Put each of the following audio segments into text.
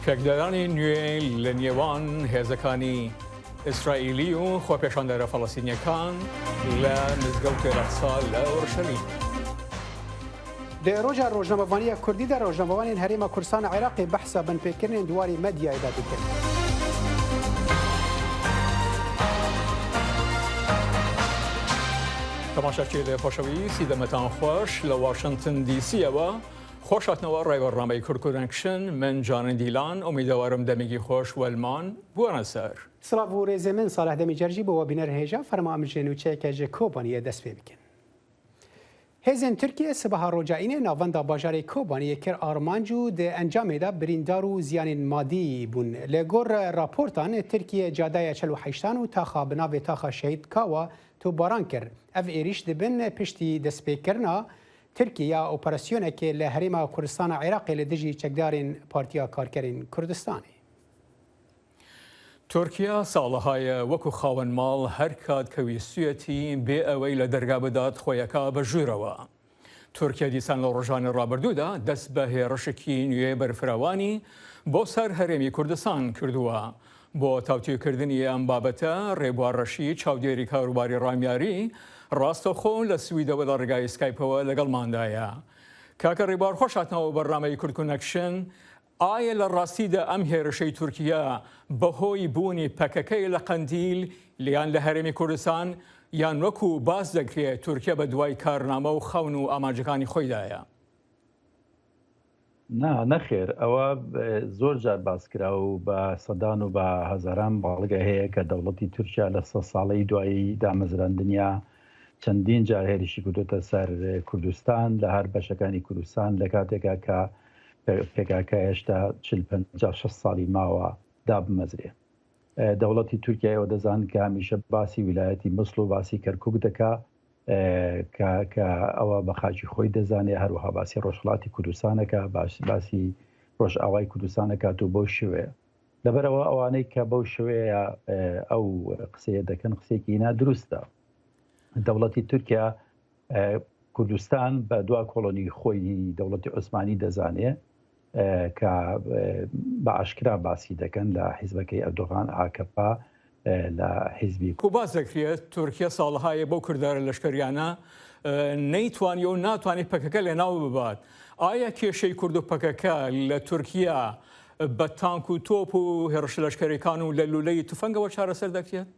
پێکدارانی نوێ لە نێوان هێزەکانی ئیسرائیلی و خۆپێشاندەرە فەڵەستینیەکان لە مزگەوتی ئەقسا لە ئۆرشەلیم. لە ڕۆژە ڕۆژنامەوانیە کوردیدا ڕۆژنامەوانین هەرێمە کوردستان عێراقی بەحسە بنپێکردنێن دوواری مەدیایدا دەکەن. تەماشاچی لێ خۆشەویستی دەمەتان خۆش لە واشنگتن دیسیەوە خۆشاتنەوە ڕێگەڕامەی کورکورنکشن من جانن دیلان ئومیدەوارم دەمێکی خۆش وەلمان بوونە سەر. سڵاو و ڕێزێ من ساڵح دەمی جەرجی بۆەوە بینەر هێژە فەرمامژێن و چێکەژە کۆبانیە دەست پێ بکەن. هێزن تورکیە سبەها ڕۆژائینێ ناوەندا باژارێ کۆبانیە کرد ئارمانج و دە ئەنجامێدا بریندار و زیانین مادی بوون. لە گۆڕ راپۆرتان تورکیە جادایە 48 و تاخا بناوێ تاخا شەهید کاوە تو باران کرد. ئەف ئێریش دەبن پشتی دەستپێکردنا تورکیا ئۆپەراسیۆنێکێ لە هەرێما کوردستانە عێراقی لە دژی چەکدارین پارتیا کارکەرین کوردستانی. تورکیا ساڵەهایە وەکو خاوەن ماڵ هەر کات کەویستویەتی بێ ئەوەی لە دەرگا بدات خۆیەکە بەژوورەوە. تورکیا دیسان لە ڕۆژانی ڕابردوودا دەست بە هێرشێکی نوێ بەرفراوانی بۆ سەر هەرێمی کوردستان کردووە. بۆ تاوتوێکردنی ئەم بابەتە ڕێبوارڕەشی چاودێری کاروباری ڕامیاری ڕاستەخۆ لە سویدەوە لە ڕێگای سکایپەوە لەگەڵماندایە. کاکە ڕێبوار خۆشاتنەوە بەڕامەی کورکونەکشن ئایا لە ڕاستیدا ئەم هێرشەی تورکیا بەهۆی بوونی پەکەکەی لە قەندیل لیان لە هەرێمی کوردستان یان وەکو باز دەکرێت تورکیا بە دوای کارنامە و خەون و ئاماجەکانی خۆیدایە؟ نەخێر ئەوە زۆر جار باسکرا و بە سەدان و بە هەزاران باڵگە هەیە کە دەوڵەتی تورکیا لە 100 ساڵەی دوایی دامەزراندنیا چەندین جار هێرشی کردوتە سەر کوردستان لە هەر بەشەکانی کوردستان لە کاتێکا کە پێکاکە هێشتا 40-50 ساڵی ماوە دابمەزرێ. دەوڵەتی تورکیایەوە دەزان کە هەمیشە باسی ویلایەتی مسڵ و باسی کەرکووک دەکا کە ئەوە بە خاچی خۆی دەزانێت هەروەها باسی ڕۆژهەڵاتی کوردستانەکە باسی ڕۆژئاوای کوردستانەکات و بەو شوێ لەبەرەوە ئەوانەی کە بەو شوەیە ئەو قسەیە دەکەن قسێکی نادروستە. دەوڵەتی تورکیا کوردستان بە دوا کۆڵۆنی خۆی دەوڵەتی عوسمانی دەزانێت کە بە عشکرا باسی دەکەن لە حیزبەکەی ئەردۆغان ئاکەپا لە حیزبی کو باز دەکرێت تورکیا ساڵەهایە بۆ کردارە لەشکریانە نەیتوانی و ناتوانێت پەکەکە لێناو ببات. ئایا کێشەی کورد و پەکەکە لە تورکیا بە تانک و تۆپ و هێرش لەشکریەکان و لە لولەی توفەنگەوە چارەسەر دەکرێت؟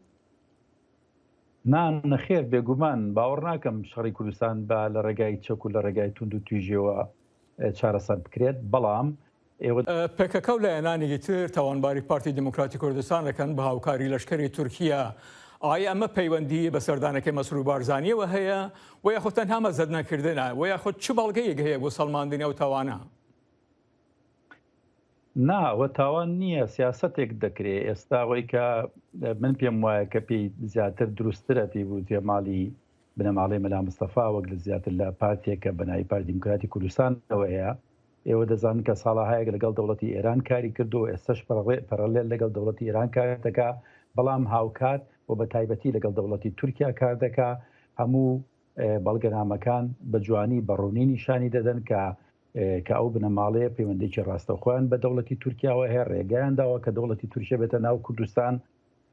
نەخێر بێگومان باوەڕ ناکەم شەڕی کوردستان بە لە ڕێگای چەک و لە ڕێگای تونند و تویژەوە چارەسەر بکرێت. بەڵام پێکەکە و لایەنانێکی تر تاوانباری پارتی دموکراتی کوردستان دەکەن بە هاوکاری لەشکری تورکیا. ئایا ئەمە پەیوەندی بە سەردانەکەی مەسرور بارزانیەوە هەیە و یاخۆ تەنها مەزەد نەکردنە و یاخۆ چ بەڵگەیەک هەیە بۆ سەڵماندنی ئەو تاوانە؟ ناوە تاوان نییە، سیاسەتێک دەکرێت. ئێستا ئەوەی کە من پێم وایە کە پێی زیاتر دروسترە پێی بوو تێماڵی بنەماڵی مەلا مستەفا وەک لە زیاتر لە پارتێکە بەناوی پارتی دموکراتی کوردستانەوە هەیە. ئێوە دەزانن کە ساڵەهایەک لەگەڵ دەوڵەتی ئێران کاری کردو و ئێستش پەرەلێل لەگەڵ دەوڵەتی ئێران کار دەکا، بەڵام هاوکات و بە تایبەتی لەگەڵ دەوڵەتی تورکیا کار دەکا. هەموو بەڵگەنامەکان بە جوانی بەڕوونی نیشانی دەدەن کە ئەو بنەماڵەیە پەیوەندێکی ڕاستەوخۆیان بە دەوڵەتی تورکیاوە هەیە. ڕێگەیانداوە کە دەوڵەتی تورکیا بێتە ناو کوردستان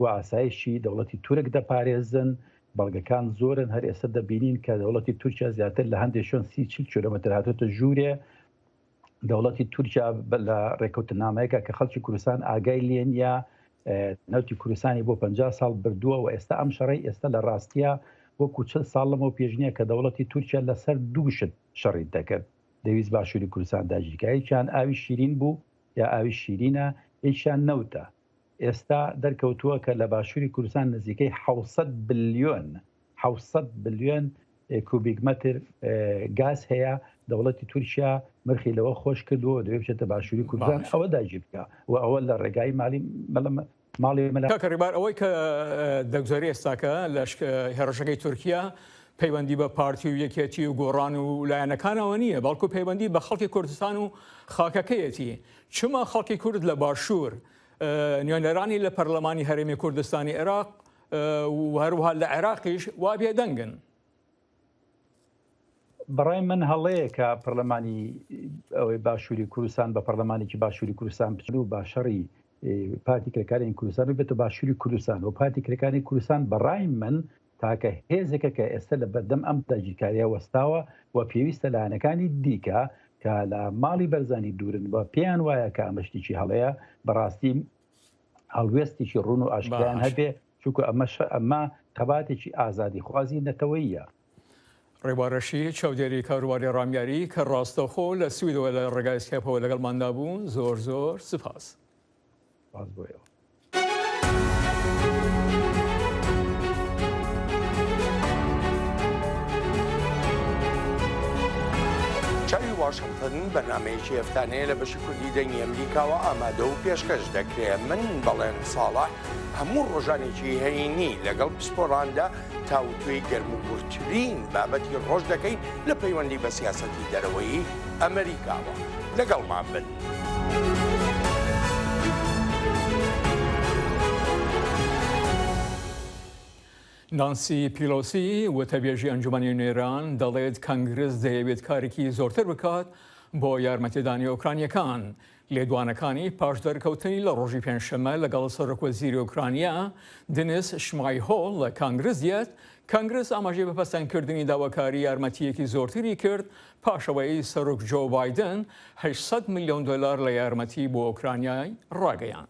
و ئاسایشی دەوڵەتی تورک دەپارێزن. بەڵگەکان زۆرن، هەر ئێستا دەبینین کە دەوڵەتی تورکیا زیاتر لە هەندێک شوێن 30-40 کیلۆمەتر هاتوۆتە ژوورێ. دەوڵەتی تورکیا لە ڕێکەوتنامەیەکە کە خەڵکی کوردستان ئاگای لێن یا نەوتی کوردستانی بۆ 50 ساڵ بردووە و ئێستا ئەم شەڕی ئێستا لە ڕاستیە وەکو 40 ساڵ لەمەوە پێشنیە کە دەوڵەتی تورکیا لەسەر دووشت شەڕی دەکرد. دەویست باشووری کوردستان داژیکە، هیچیان ئاوی شیرین بوو یا ئاوی شیرینە، هیچیان نەوتە. ئێستا دەرکەوتووە کە لە باشووری کوردستان نزیکەی 700 بلیۆن کوبیک مەتر گاز هەیە. دەوڵەتی تورکیا مەرخی لەوە خۆش کردووە دەوێت بچێتە باشووری کوردستان ئەوە داگیر بکە و ئەوە لە ڕێگای ماڵی کاکە ڕێبار ئەوەی کە دەگوزاری ئێستاکە لە هێرشەکەی تورکیا پەیوەندی بە پارتی و یەکێتی و گۆڕان و لایەنەکانەوە نییە، بەڵکو پەیوەندی بە خەڵکی کوردستان و خاکەکەیەتی. چما خەڵکی کورد لە باشوور نوێنەرانی لە پەرلەمانی هەرێمی کوردستانی عێراق و هەروەها لە عێراقیش وا بێدەنگن؟ بەڕای من هەڵەیە کە پەرلەمانی ئەوەی باشووری کوردستان بە پەرلەمانێکی باشووری کوردستان بچن و باشەڕی پارتی کرێکارانی کوردستان و بێتە باشووری کوردستان و پارتی کرێکانی کوردستان بەڕای من تاکە هێزێکە کە ئێستا لە بەردەم ئەم تاجیکاریە وەستاوە و پێویستە لایەنەکانی دیکە کە لە ماڵی بەرزانی دوورن بە پێیان وایە کە ئەمەشتێکی هەڵەیە بەڕاستی هەڵوێستێکی ڕوون و ئاشکرایان هەبێ چونکە ئەمە قەباتێکی ئازادی خوازی نەتەوەیە. ڕێبارەشی چاودێری کاروباری ڕامیاری کە ڕاستەخۆ لە سویدەوە لە ڕێگای سکایپەوە لەگەڵماندا بوون زۆر زۆر سپاس. بۆیەوە. چاوی واشنگتن بەنامەیەکی هەفتانەیە لە بەشی کوردی دەنگی ئەمریکاوە ئامادە و پێشکەش دەکرێت. من بەڵێن ساڵح هەموو ڕۆژانێکی هەینی لەگەڵ پسپۆڕاندا تاوتوێی گەرموگورترین بابەتی ڕۆژ دەکەین لە پەیوەندی بە سیاسەتی دەرەوەی ئەمریکاوە. لەگەڵمان بن. نانسی پیلۆسی وتەبێژی ئەنجومەنی نێران دەڵێت کەنگرس دەیەوێت کارێکی زۆرتر بکات بۆ یارمەتیدانی ئۆکرانیەکان. لێدوانەکانی پاش دەرکەوتنی لە ڕۆژی پێنجشەمە لەگەڵ سەرۆکوەزیری ئۆکرانیا دنیس شمایهۆڵ لە کانگرس دیێت کانگرس ئاماژەی بە پەسەندکردنی داواکاری یارمەتیەکی زۆرتری کرد پاشەوەی سەرۆک جۆ بایدن 800 میلیۆن دلار لە یارمەتی بۆ ئۆکرانیای ڕاگەیان.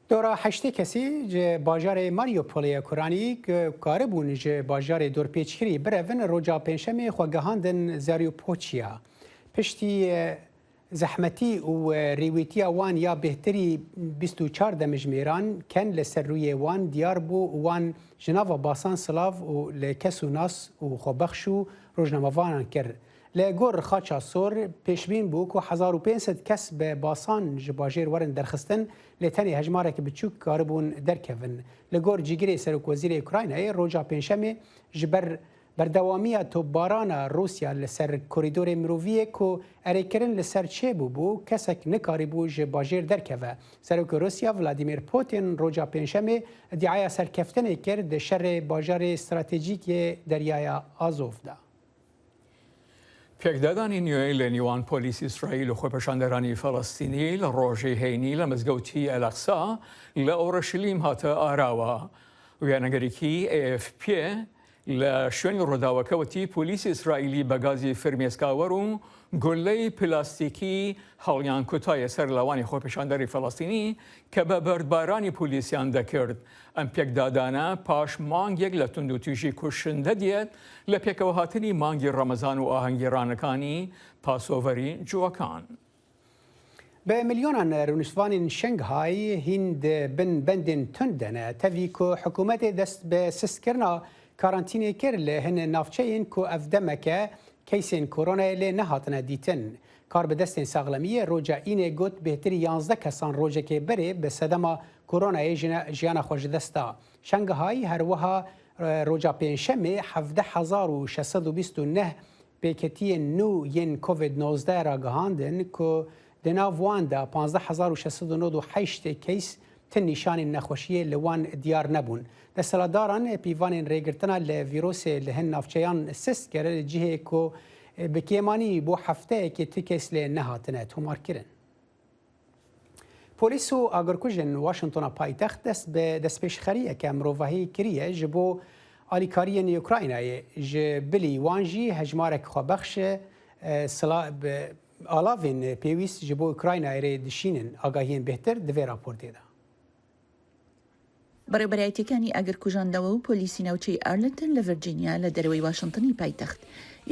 دورا هشتی کسی جه باجار ماریوپولی اوکراینی کار بون جه باجار دورپیچکری برون روجا پنجشنبه خواگهاندن زاریوپوچیا پشتی زحمتی و ریویتی وان یا بهتری 24 دمجمیران کن لسر روی وان دیار بو وان جناوا باسان سلاف و لکسو ناس و خوبخشو روزنامه‌وانان کرد. لگور خاچا سور پیشبین بو که 1500 کس به باسان جباجر ورن درخستن لتنی هجماره که بچوک کاربون درکون. لگور جیگری سرک وزیر اوکراینای روجا پنجشنبه جبر بردوامی توپباران روسیا لسر کوریدور مروویه که اریکرن لسر چه بو کسک نکاری بو جباجر درکوه. سرک روسیا ولادیمیر پوتین روجا پنجشنبه ادعای سرکفتن کرد شر باجار استراتژیک دریای آزوف ده. پێکدادانی نوێی لە نیوان پۆلیسی ئیسرائیل و خۆپەشاندەرانی فەڵەستینی لە ڕۆژەی هەینی لە مزگەوتی ئەلەقسا لە ئۆڕەشلیم هاتە ئاراوە. وێنەگەرێکی AFP لە شوێنی ڕۆداوەکەوتی پۆلیسی ئیسرائیلی بە گازی فرمێسکاوەر و گولەی پلاستیکی هەڵیان کوتایە سەر لەوانی خۆپەشاندەری فەڵەستینی کە بە بەردبارانی پۆلیسیان دەکرد. ئەم پێکدادانە پاش مانگێک لە تونند و تویژی کوشندە دێت لە پێکەوە هاتنی مانگی ڕەمەزان و ئاهەنگێڕانەکانی پاسۆڤەری جووەکان. به میلیونان رونشوان شنگهای هند بن بندن تندنه تاوی که حکومت دست به سستکرنا کارانتینی کرد لهن نافچین که افدمکه کیسین کرونا لی نهاتنه دیتن. کار به دست ساغلمیه روجا اینه گوت بهتری 11 کسان روجا که بره به صدما کرونا جیانا خوش دستا. شنگهای هر وها روجا پنجشنبه 17629 پیکتی نو ین کووید 19 را گهاندن که دناوان دا 15698 کیس تن نشان نخوشی لوان دیار نبون. دستلاداران پیوان ریگرتنا لویروس لهن نافچیان سست کرد جهه که بکیمانی بو هفته که تکیس لنهاتنه تومار کرن. پلیس و آگرکوژن واشنطن پایتخت دست پیشخریه که مروفهی کریه جبو آلیکاری اوکراینای جبلی وانجی هجمارک خوابخش آلاوین پیویست جبو اوکراینای ری دشینن آگاهین بهتر دوی راپور دیده. بەڕێبەرایەتەکانی ئاگرکوژاندەوە و پۆلیسی ناوچەی ئارلنتن لە ڤەرجینیا لە دەرەوەی واشنگتنی پایتەخت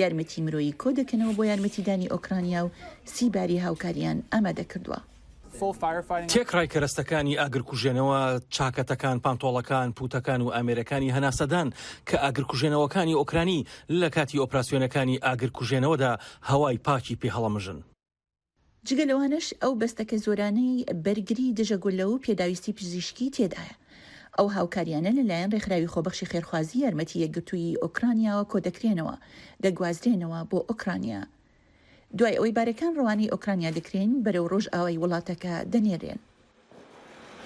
یارمەتی مرۆیی کۆ دەکەنەوە بۆ یارمەتیدانی ئۆکرانیا و سیباری هاوکاریان ئامادە کردووە. تێکڕای کەرەستەکانی ئاگرکوژێنەوە چاکەتەکان پانتۆڵەکان پوتەکان و ئامێرەکانی هەناسەدان کە ئاگرکوژێنەوەکانی ئۆکرانی لە کاتی ئۆپراسیۆنەکانی ئاگرکوژێنەوەدا هەوای پاکی پێهەڵەمژن. جگەلەوانش ئەو بەستەکە زۆرانەی بەرگری دژەگولە و پێداویستی پزیشکی تێدایە. ئەو هاوکاریانە لەلایەن ڕێکخراوی خۆبەخشی خێرخوازی یارمەتی یەکگرتووی ئۆکرانیاوە کۆ دەکرێنەوە دەگوازرێنەوە بۆ ئۆکرانیا. دوای ئەوەی بارەکان ڕەوانی ئۆکرانیا دەکرێن بەرەو ڕۆژ ئاوای وڵاتەکە دەنێرێن.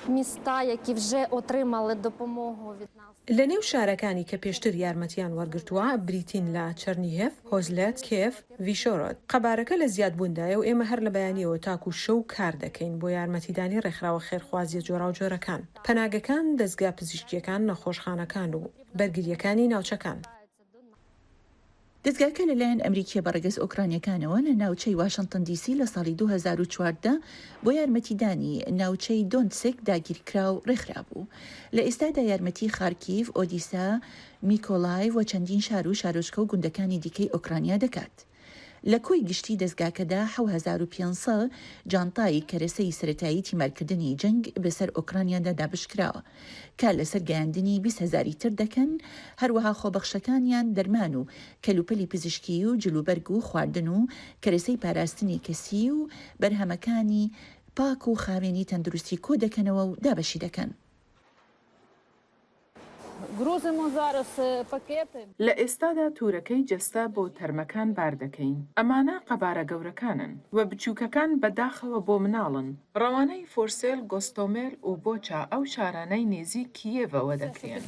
міста, які вже отримали допомогу від нас. لە نێو شارەکانی کە پێشتر یارمەتیان وەرگرتووە بریتین لە چەرنیهێف، هۆزلێت، کێف، ڤیشۆرۆد. قەبارەکە لە زیادبووندایە و ئێمە هەر لە بەیانیەوە تاکو شەو کار دەکەین بۆ یارمەتیدانی ڕێکخراوە خێرخوازیە جۆراوجۆرەکان، پەناگەکان، دەستگا پزیشکیەکان، نەخۆشخانەکان و بەرگریەکانی ناوچەکان. دەستگاکە لەلایەن ئەمریکیە بەڕێگەز ئۆکرانیەکانەوە لە ناوچەی واشنگتن دیسی لە ساڵی 2014 بۆ یارمەتیدانی ناوچەی دۆنتسک داگیرکرا و ڕێکخرا بوو. لە ئێستادا یارمەتی خارکیڤ، ئۆدیسا، میکۆلایڤ و چەندین شار و شارۆچکە و گوندەکانی دیکەی ئۆکرانیا دەکات. لە کۆی گشتی دەستگاکەدا 7500 جانتایی کەرەسەی سەرەتایی تیمارکردنی جەنگ بەسەر ئۆکرانیادا دابشکراوە کە لەسەر گەیاندنی 20,000 تر دەکەن، هەروەها خۆبەخشەکانیان دەرمان و کەلوپەلی پزیشکی و جلوبەرگ و خواردن و کەرەسەی پاراستنی کەسی و بەرهەمەکانی پاک و خاوێنی تەندروستی کۆ دەکەنەوە و دابەشی دەکەن. لە ئێستادا تورەکەی جەستە بۆ تەرمەکان باردەکەین. ئەمانە قەبارە گەورەکانن و بچووکەکان بەداخەوە بۆ مناڵن. ڕەوانەی فۆرسێل، گۆستۆمێل و بۆچا ئەو شارانەی نێزی کیێڤەوە دەکرێن.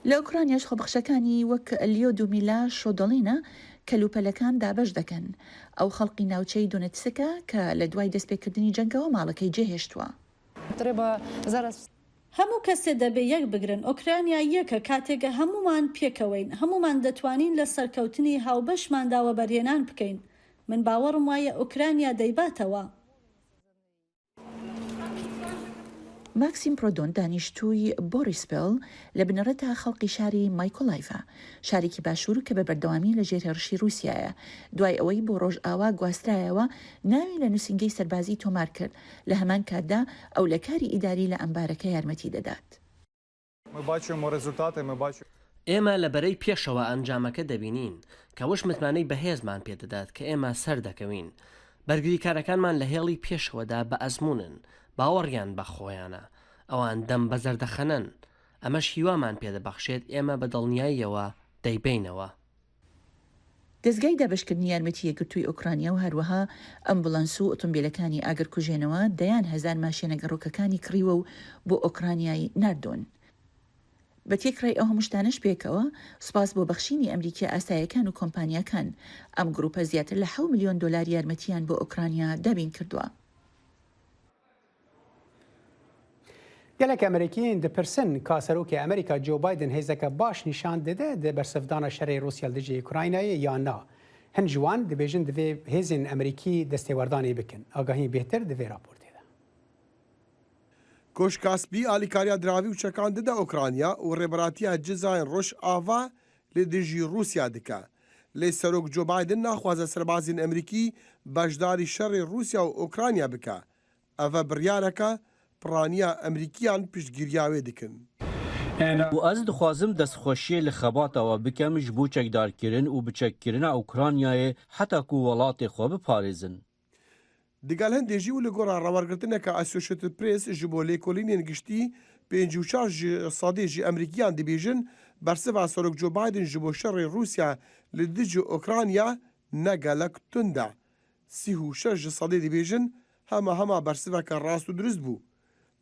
لە ئۆکرانیاش خۆبەخشەکانی وەک لیۆدومیلا شۆدۆڵینە کەلوپەلەکان دابەش دەکەن. ئەو خەڵقی ناوچەی دۆنێتسکە کە لە دوای دەستپێکردنی جەنگەوە ماڵەکەی جێهێشتووە. هەموو کەسێ دەبێ یەک بگرن. ئۆکرانیا یەکە کاتێکە هەمومان پێکەوەین، هەمومان دەتوانین لە سەرکەوتنی هاوبەشمانداوە بەرهێنان بکەین. من باوەڕم وایە ئۆکرانیا دەیباتەوە. ماکسیم پرۆدۆن دانیشتووی بۆریسپێل لە بنەڕەتە خەڵقی شاری مایکۆلایڤە، شارێکی باشوور کە بە بەردەوامی لە ژێرهێڕشی رووسایە. دوای ئەوەی بۆ ڕۆژئاوا گواسترایەوە ناوی لە نووسنگەی سەربازی تۆمار کرد. لە هەمان کاتدا ئەو لە کاری ئیداری لە ئەمبارەکە یارمەتی دەدات. ئێمە لە بەرەی پێشەوە ئەنجامەکە دەبینین کە وەش متمانەی بەهێزمان پێدەدات کە ئێمە سەر دەکەوین. بەرگریکارەکانمان لە هێڵی پێشەوەدا بە ئەزمونن، باوەڕیان بە خۆیانە، ئەوان دەم بەزەر دەخەنن. ئەمەش هیوامان پێدەبەخشێت ئێمە بە دڵنیاییەوە دەیبینەوە. دەستگای دابشکردنی یارمەتی یەکگرتووی ئۆکرانیا و هەروەها ئەمبولانس و ئۆتۆمبیلەکانی ئاگرکوژێنەوە دەیان هەزار ماشینە گەڕۆکەکانی کڕیوە و بۆ ئۆکرانیای ناردۆن. بە تێکڕای ئەو هەمووشتانش پێکەوە سوپاس بۆ بەخشینی ئەمریکا ئاسایەکان و کۆمپانیاکان ئەم گروپە زیاتر لە 7 ملیۆن دۆلار یارمەتیان بۆ ئۆکرانیا دابین کردووە. gelek Amerîkiyên dipirsin ka Serokê Amerîka Joe Biden hêzeke baş nîşan dide di bersivdana şerê Rûsya li dijî Ukraynayê ya na. Hin ji wan dibêjin divê hêzên Amerîkî destêwerdanê bikin. Agahî bêhtir di vê raportê de. Koşkaspî alîkariya diravî û çekan dide Ukrayna û rêberatiya cizayên Rojava li dijî Rûsya dike. Lê Serok Joe Biden naxwaze serbazên Amerîkî beşdarî şerê Rûsya û Ukrayna bike. Ev e biryareke پرانیا ئەمریکیان پشتگیریا wê dikin. û ez dixwazim destxweşiyê li xebatava bikem ji bo çekdarkirin û biçekkirina Ukraynayê heta ku welatê xwe biparêzin. Digel hindê jî û li gora rawergirtineka Associated Press ji bo lêkolînên giştî 54 sadê jî Emerîkiyan dibêjin bersiva Serok Joe Biden ji bo şerê Rûsya li dijî Ukrayna ne gelek tund e. 36 sadê dibêjin hema bersiveka rast û durist bû.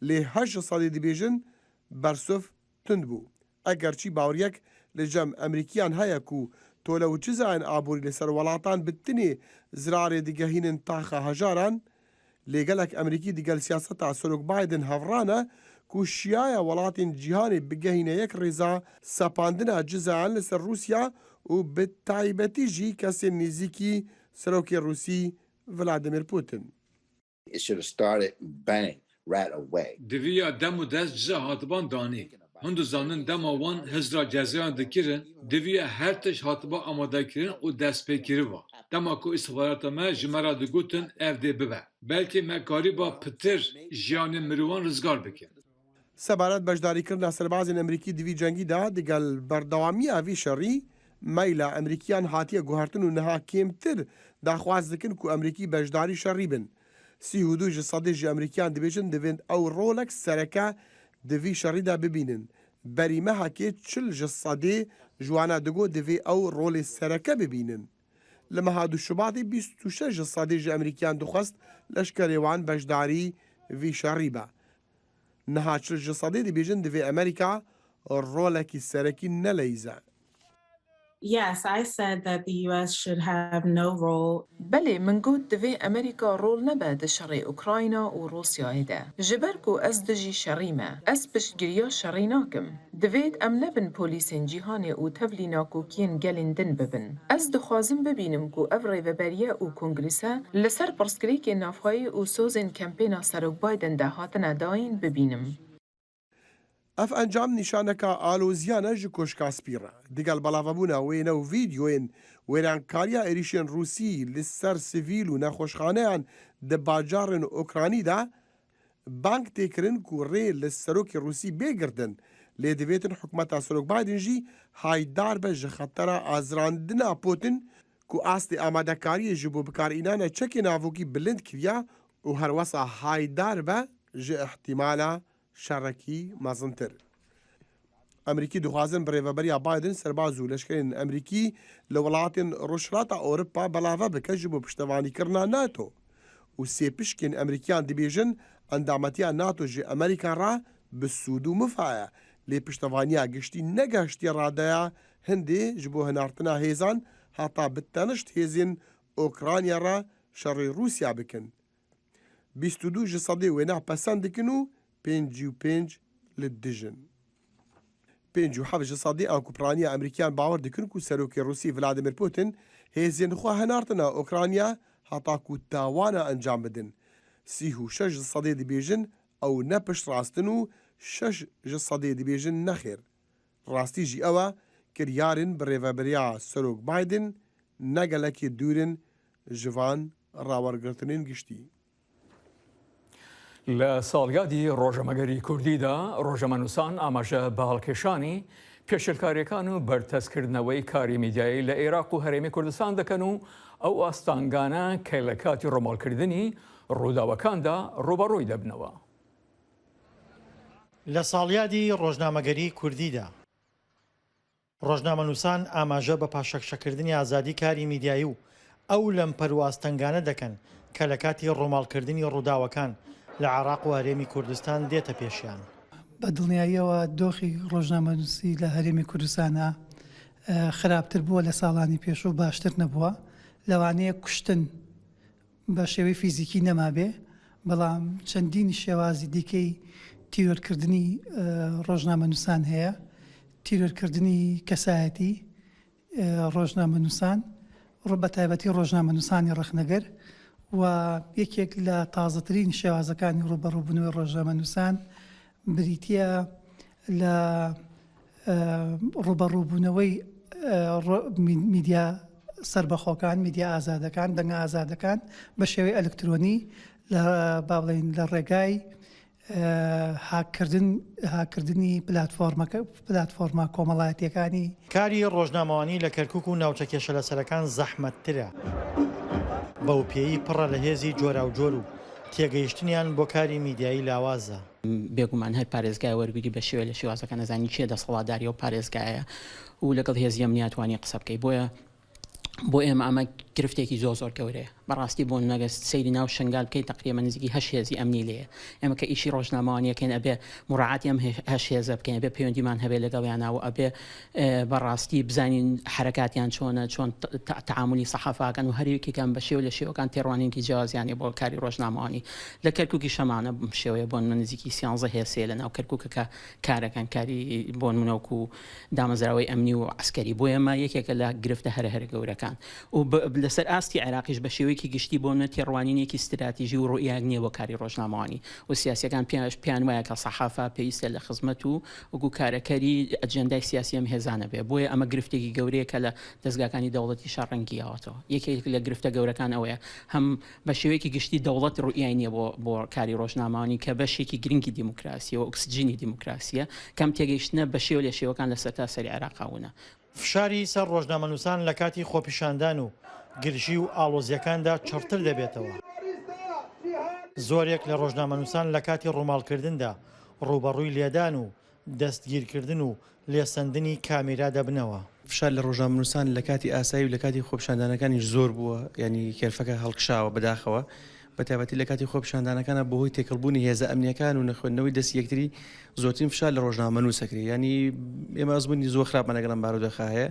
Lê 8 sadê dibêjin bersiv tund bû. Eger çî baweriyek li cem Emerîkiyan heye ku tole û cizayên aborî li ser welatan bi tinê zirarê digehînin taxa hejaran, lê gelek Emerîkî digel siyaseta Serok Biden hevran e ku şiyaya welatên cîhanê bigehîne yek rêza sepandina cizayan li ser Rûsya û bi taybetî jî kesên nêzîkî Serokê Rûsî Vladimir Putin. It should have started bang right away. Diviya demo dest ciza hatiban danî. Hundu zanin dema wan hizra cezayan dikirin, diviya her tiş hatiba amadekirin û destpêkirî va. Dema ku istihbarata me ji me ra digotin ev dê bibe. Belkî me karîba pitir jiyanên mirovan rizgar bikin. Sebaret beşdarîkirina serbazên Emerîkî divî cengî de digel berdewamiya vî şerî meyla Emerîkiyan hatiye guhertin û niha kêmtir daxwaz dikin ku Emerîkî beşdarî şerî bin. 32 ji sadê ji Emerîkiyan dibêjin divên ew rolek sereke di vî şerî de bibînin. Berî mehekê 40 ji sadê ji wan digot divê ew rolê sereke bibînin. لە مەهاد و شوباتی 26 سادێژی ئەمریکیان دخواست لەشکرێوان بەشداری ڤیشەڕی بە. نەها 40 سادێ دەبێژن دەوێ ئەمریکا ڕۆڵێکی سەرەکی نەلەیزە. Yes, I said that the US should have no role. بله من گوت دوی امریکا رول نبه ده شر اوکراینا و روسیا ده. جبرکو از دجی شریمه. از پشتگیریا شری ناکم. دوید ام نبن پولیسین جیهانی و تبلینا کوکین گلندن ببن. از دخوازم ببینم کو افری و بریه و کنگریسه لسر پرسکری که نافخایی و سوزن کمپینا سروک بایدن ده هاتن داین ببینم. ئەف ئەنجام نیشانەکە ئالۆزیانە ژ کۆشکاسپیرە دیگەل بەڵاوەبوونا وێنە و ڤیدیۆین وێرانکاریە عێریشێن رووسی لەسەر سڤیل و نەخۆشخانەیان دە باجارن ئۆکرانیدا بانک تێکردن و ڕێ لە سەرۆکی رووسی بێگردن لێ دەبێتن حکومەتا سەرۆک بایدنژی هایدار بە ژە خەتەرە ئازراندنا پۆتن و ئاستی ئامادەکاریە ژ بۆ بکارئینانە چەکی ناڤۆکی بلند کردیا و هەروەسا هایدار بە ژ احتیمالە شەڕەکی مەزنتر. ئەمریکی دخوازن بڕێڤەبەریا بایدن سەرباز و لەشکرین ئەمریکی لە وڵاتین ڕۆژهەڵاتە ئەوروپا بەلاڤە بکەژ بۆ پشتەوانیکردنا ناتۆ و سێپشکین ئەمریکیان دەبێژن ئەندامەتیان ناتۆ ژێ ئەمریکا ڕا بسوود و مفایە لێ پشتەوانیا گشتی نەگەشتی ڕادەیە هەندێ ji بۆ هەناردنا هێزان هاتا بتەنشت هێزین ئۆکرانیا ڕا شەڕی رووسیا بکن. 22 ji سەدێ وێنا پەسەند دکن و 55 لە دژن. 57 سادی ئاکوپرانیا ئەمریکیان باوەڕ دکن و سەرۆکی رووسی ڤلادیمیر پوتین هێزیان خوا هەناردنا ئۆکرانیا هەتاکو تاوانە ئەنجام بدن. 36 سەدێ دەبێژن ئەو نەپشت ڕاستن و 6 سەدێ دەبێژن نەخێر. ڕاستیژی ئەوە کریارن بڕێڤەبەریا سەرۆک بایدن نەگەلەکی دوورن ژڤان ڕاوەرگرتنین گشتی. لە ساڵیادی ڕۆژەمەگەری کوردیدا ڕۆژەمەنووسان ئاماژە باڵکێشانی پێشلکاریەکان و بەرتەسکردنەوەی کاری میدیایی لە عێراق و هەرێمی کوردستان دەکەن و ئەو ئاستانگانە کە لە کاتی ڕۆماڵکردنی ڕووداوەکاندا ڕوبەڕووی دەبنەوە. لە ساڵیادی ڕۆژنامەگەری کوردیدا ڕۆژنامەنووسان ئاماژە بە پاشەکشەکردنی ئازادی کاری میدیایی و ئەو لەم پەرواستەنگانە دەکەن کە لە کاتی ڕۆماڵکردنی ڕووداوەکان لە عێراق و هەرێمی کوردستان دێتە پێشیان. بە دڵنیاییەوە دۆخی ڕۆژنامەنووسی لە هەرێمی کوردستانە خراپتر بووە لە ساڵانی پێش و باشتر نەبووە. لەوانەیە کوشتن بە شێوەی فیزیکی نەمابێ بەڵام چەندینی شێوازی دیکەی تیرۆرکردنی ڕۆژنامەنووسان هەیە، تیرۆرکردنی کەسایەتی ڕۆژنامەنووسان بە تایبەتی ڕۆژنامەنووسانی ڕەخنەگەر و یەکێک لە تازەترین شێوازەکانی ڕوبەڕووبوونەوەی ڕۆژنامەنووسان بریتە لە ڕوبەڕووبوونەوەی میدیا سربەخۆکان، میدیا ئازادەکان، دەنگە ئازادەکان بە شێوەی ئەلکترۆنی لە باڵێن لە ڕێگای هاکردنی پلاتفۆرمە کۆمەڵایەتیەکانی. کاری ڕۆژنامەوانی لە کەرکووک و ناوچە کێشە لەسەرەکان زەحمەتترە. بەوپێیی پڕە لە هێزی جۆرا و جۆر و تێگەیشتنیان بۆ کاری میدیایی لاوازە. بێگومان هەر پارێزگای وەرگری بە شێوە لە شێوازەکە نەزانی چێ دەسەڵاتداری و پارێزگایە و لەگەڵ هێزی ئەمنیاتوانی قسە بکەی بۆ ئێمە ئەمە گرفتێکی زۆر گەورەیە. بەڕاستی بۆ نەگەست سەیری ناو شنگال بکەیت تقریبا نزیکی هەش هێزی ئەمنی لێیە. ئێمە کە ئیشی ڕۆژنامەوانیەکەین ئەبێ مڕاعاتی ئەم هەش هێزە بکەین، ئەبێ پەیوەندیمان هەبێ لەگەڵیانەوە، ئەبێ بەڕاستی بزانین حرەکاتیان چۆنە، چۆن تەعاملی سەحەفاکەن و هەریەکێکان بە شێوە لە شێوەکان تێڕوانینکی جیازیانی بۆ کاری ڕۆژنامەوانی لە کەرکووکی شەمانە شێوەیە بۆ نزیکی 13 هێسێ لە ناو کەرکووکەکە کارەکان کاری بۆ منەوەکو و دامەزراوەی ئەمنی و عسکەری. بۆ ئێمە یەکێکە لە گرفتە هەرە گەورەکان و لەسەر ئاستی عێراقیش بە شێوەیەکی گشتی بۆ تێڕوانینێکی استراتیژی و ڕوئیاک نییە بۆ کاری ڕۆژنامەوانی و سیاسیەکان پیان وایە کە سەحافە پێویستە لە خزمەت و وەکو کارەکەری ئەجەندای سیاسی ئەم هێزانە بێ. بۆیە ئەمە گرفتێکی گەورەیە کە لە دەستگاکانی دەوڵەتی شەڕەنگیاوەتەوە. یەکێک لە گرفتە گەورەکان ئەوەیە هەم بە شێوەیەکی گشتی دەوڵەت ڕوئیای نییە بۆ کاری ڕۆژنامەوانی کە بەشێکی گرنگی دیموکراسیە و ئۆکسجینی دیموکراسیە کەم تێگەیشتنە بە شێوە لە شێوەکان لە سەرتاسەری عێراقاونە. فشاری سەر ڕۆژنامەنووسان لە کاتی خۆپیشاندان و گرژی و ئاڵۆزیەکاندا چڕتر دەبێتەوە. زۆرێک لە ڕۆژنامەنووسان لە کاتی ڕووماڵکردندا ڕوبەڕووی لێدان و دەستگیرکردن و لێسەندنی کامیرا دەبنەوە. فشار لە ڕۆژنامەنووسان لە کاتی ئاسایی و لە کاتی خۆپیشاندانەکانیش زۆر بووە، ینی کێرفەکە هەڵکشاوە بەداخەوە بە تایبەتی لە کاتی خۆپیشاندانەکانە بەهۆی تێکەڵبوونی هێزە ئەمنیەکان و نەخوێندنەوەی دەست یەکتری زۆرترین فشار لە ڕۆژنامەنووسەکری، ینی ئێمە ئەزبوونی زۆر خراپمان لەگەڵم بارودۆخە هەیە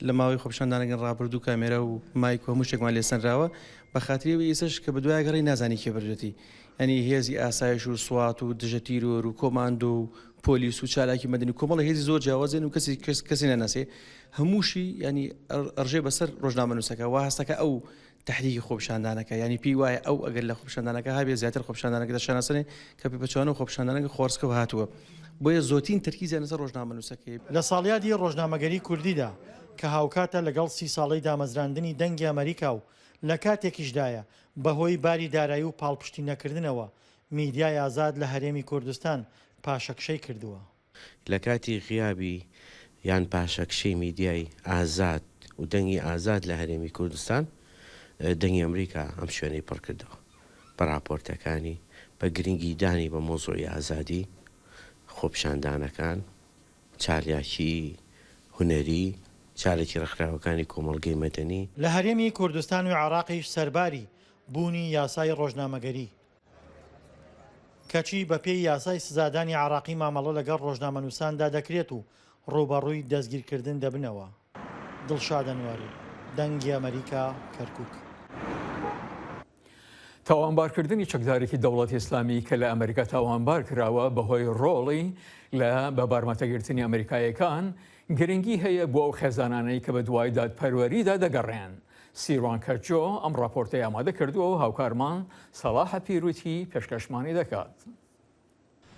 لە ماوەی خۆپیشاندانەکان ڕابردوو کامێرە و مایک و هەموو شتێکمان لێسەنراوە بە خاتریەوەی ئێسش کە بەدوای گەڕی نازانی کێ بردێتی، ینی هێزی ئاسایش و سوات و دژە تیرۆر و کۆماندۆ و پۆلیس و چالاکی مەدەنی کۆمەڵی هێزی زۆر جیاوازێن و کەسی نەناسێ هەمووشی ینی ڕژێ بەسەر ڕۆژنامەنووسەکە وا هەستەکە ئەو تحریکی خۆپیشاندانەکە، ینی پێی وایە ئەو ئەگەر لە خۆپیشاندانەکە هابێ زیاتر خۆپیشاندانەکە دەشاناسنێ کە پێپەچوانە خۆپیشاندانەکە خۆرسکەوە هاتووە بۆیە زۆتین تەرکیزیان لەسەر ڕۆژنامەنووسەکەی. لە ساڵیادی ڕۆژنامەگەری کوردیدا کە هاوکاتە لەگەڵ 30 ساڵەی دامەزراندنی دەنگی ئەمریکا و لە کاتێکیشدایە بەهۆی باری دارایی و پاڵپشتی نەکردنەوە میدیای ئازاد لە هەرێمی کوردستان پاشەکشەی کردووە. لە کاتی غیابی یان پاشەکشەی میدیای ئازاد و دەنگی ئازاد لە هەرێمی کوردستان دەنگی ئەمریکا ئەم شوێنەی پڕ کردەوە بە راپۆرتەکانی بە گرنگی دانی بە مۆزۆی ئازادی خۆپیشاندانەکان چالیاکی هونەری چالێکی ڕێکخراوەکانی کۆمەڵگەی مەدەنی لە هەرێمی کوردستان و عێراقیش سەرباری بوونی یاسای ڕۆژنامەگەری کەچی بە پێی یاسای سزادانی عراقی مامەڵە لەگەڵ ڕۆژنامەنووساندا دەکرێت و ڕوبەڕووی دەستگیرکردن دەبنەوە. دڵشادەنواری دەنگی ئەمریکا کەرکووک. تاوانبارکردنی چەکدارێکی دەوڵەتی ئیسلامی کە لە ئەمریکا تاوانبار کراوە بەهۆی ڕۆڵی لە بەبارمەتەگرتنی ئەمریکایەکان گرنگی هەیە بۆ ئەو خێزانانەی کە بە دوای دادپەروەریدا دەگەڕێن. سیروان کەرجۆ ئەم راپۆرتەی ئامادە کردووە و هاوکارمان سەلاح پیروتی پێشکەشمانی دەکات.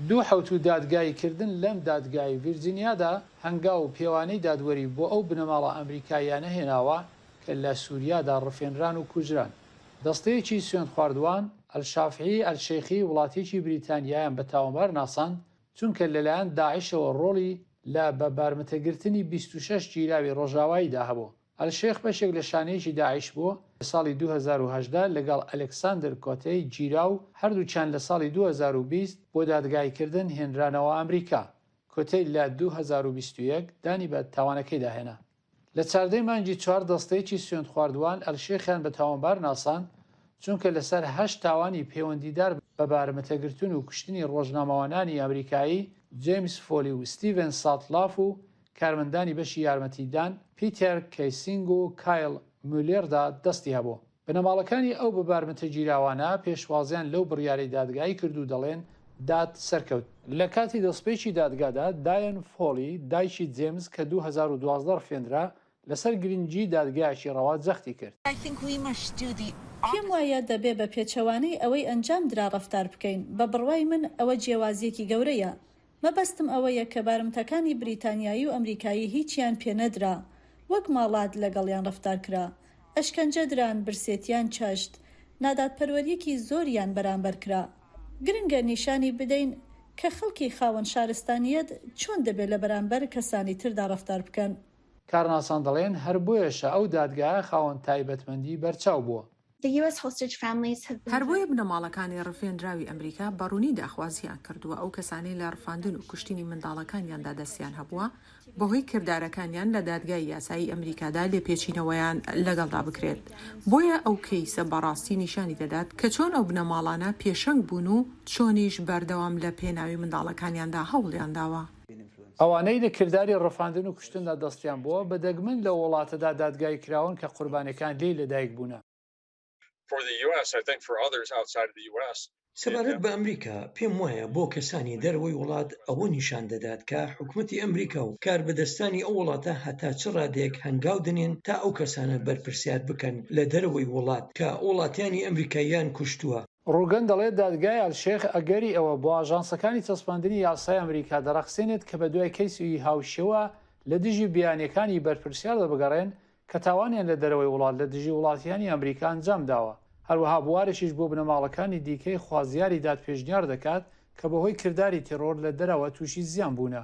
دوو حوت و دادگاییکردن لەم دادگای ڤیرجینیادا هەنگاو و پێوانەی دادوەری بۆ ئەو بنەماڵە ئەمریکاییانە هێناوە کە لە سووریادا ڕفێنران و کوژران. دەستەیەکی سوێند خواردوان ئەلشافعی ئەلشەیخی وڵاتێکی بریتانیایان بە تاوانبار ناسان چونکە لەلایەن داعشەوە ڕۆڵی لە بەبارمەتەگرتنی 26 گیراوی ڕۆژاواییدا هەبوو. ئەلشێخ بەشێک لە شانەیەکی داعش بووە لە ساڵی 2010 لەگەڵ ئەلێکساندر کۆتەی جیرا و هەردووچیان لە ساڵی 2020 بۆ دادگایکردن هێنرانەوە ئەمریکا. کۆتەی لە 2021 دانی بە تاوانەکەی داهێنا. لە چاردەی مانگی 4 دەستەیەکی سوێند خواردوان ئەلشێخیان بە تاوانبار ناسان چونکە لەسەر 8 تاوانی پەیوەندیدار بە بارمەتەگرتن و کوشتنی ڕۆژنامەوانانی ئەمریکایی جیمس فۆلی و ستیڤن ساتلاف و کارمەندانی بەشی یارمەتیدان پیتەر کەیسینگ و کایل مولێردا دەستی هەبوو. بنەماڵەکانی ئەو بەبارمەتە گیراوانە پێشوازیان لەو بڕیاری دادگایی کردو دەڵێن داد سەرکەوت. لە کاتی دەستپێکی دادگادا دایەن فۆلی دایکی جیمز کە 2012 ڕفێنرا لەسەر گرنگی دادگایەکی ڕەوا جەختی کرد. پێم وایە دەبێ بە پێچەوانەی ئەوەی ئەنجام درا ڕەفتار بکەین. بە بڕوای من ئەوە جیاوازیەکی گەورەیە. مەبەستم ئەوەیە کە بارمتەکانی بریتانیایی و ئەمریکایی هیچیان پێنەدرا وەک ماڵات لەگەڵیان ڕەفتار کرا. ئەشکەنجە دران برسێتیان چاشت نادادپەروەریەکی زۆریان بەرامبەر کرا. گرنگە نیشانی بدەین کە خەڵکی خاوەن شارستانیەت چۆن دەبێت لە بەرامبەر کەسانی تردا ڕەفتار بکەن. کارناسان دەڵێن هەر بۆیەشە ئەو دادگایە خاوەن تایبەتمەندی بەرچاو بووە. هەر بۆیە بنەماڵەکانی ڕفێنراوی ئەمریکا بەڕوونی داخوازیان کردووە ئەو کەسانەی لە ڕفاندن و کوشتنی منداڵەکانیاندا دەستیان هەبووە بەهۆی کردارەکانیان لە دادگای یاسایی ئەمریکادا لێپێچینەوەیان لەگەڵدا بکرێت. بۆیە ئەو کەیسە بەڕاستی نیشانی دەدات کە چۆن ئەو بنەماڵانە پێشەنگ بوون و چۆنیش بەردەوام لە پێناوی منداڵەکانیاندا هەوڵیان داوە. ئەوانەی لە کردداری ڕفاندن و کوشتندا دەستیان بووە بە دەگمن لە وڵاتەدا دادگای کراون کە قوربانەکان لێی لەدایک بوونە. سەبارەت بە ئەمریکا پێم وایە بۆ کەسانی دەرەوەی وڵات ئەوە نیشان دەدات کە حکوومەتی ئەمریکا و کاربەدەستانی ئەو وڵاتە هەتا چ ڕادێک هەنگاو دنێن تا ئەو کەسانە بەرپرسیار بکەن لە دەرەوەی وڵات کە وڵاتیانی ئەمریکاییان کوشتووە. ڕوگەن دەڵێت دادگای ئەلشێخ ئەگەری ئەوە بۆ ئاژانسەکانی چەسپاندنی یاسای ئەمریکا دەرەخسێنێت کە بە دوای کەیسی هاوشێوە لە دژی بیانیەکانی بەرپرسیار دەبگەڕێن کە تاوانیان لە دەرەوەی وڵات لە دژی وڵاتیانی ئەمریکا ئەنجام داوە. هەروەها بوارێکیش بۆ بنەماڵەکانی دیکەی خوازیاری دادپێشنیار دەکات کە بەهۆی کردداری تێرۆر لە دەرەوە تووشی زیان بوونە.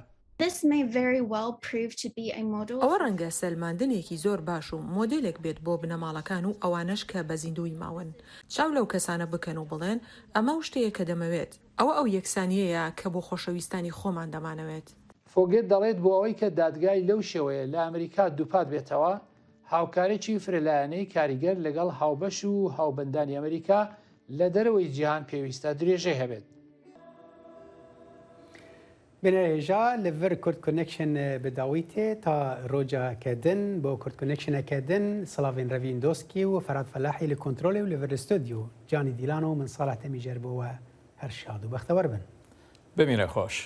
ئەوە ڕەنگە سەلماندنێکی زۆر باش و مۆدلێک بێت بۆ بنەماڵەکان و ئەوانش کە بە زیندوی ماون چاو لەو کەسانە بکەن و بڵێن ئەمە شتەیە کە دەمەوێت. ئەوە ئەو یەکسانیەیە کە بۆ خۆشەویستانی خۆمان دەمانەوێت. فۆگێت دەڵێت بۆ ئەوەی کە دادگای لەو شێوەیە لە ئەمریکا دووپات بێتەوە هاوکارێکی فرەلایەنەی کاریگەر لەگەڵ هاوبەش و هاوبەندانی ئەمریکا لە دەرەوەی جیهان پێویستە درێژەی هەبێت. بنێژا لەڤەر کورد کۆنێکشن بداویتێ تا ڕۆژاکەدن بۆ کورد کۆنێکشنەکەدن سلاڤین ڕەڤیندۆسکی و فەرات فەلاحی لە کۆنتترۆلی و لەڤەر استودیو جانی دیلان و من ساڵات ئەمیژەر بۆوە هەر شاد و بەختەوەر بن. بمینە خۆش.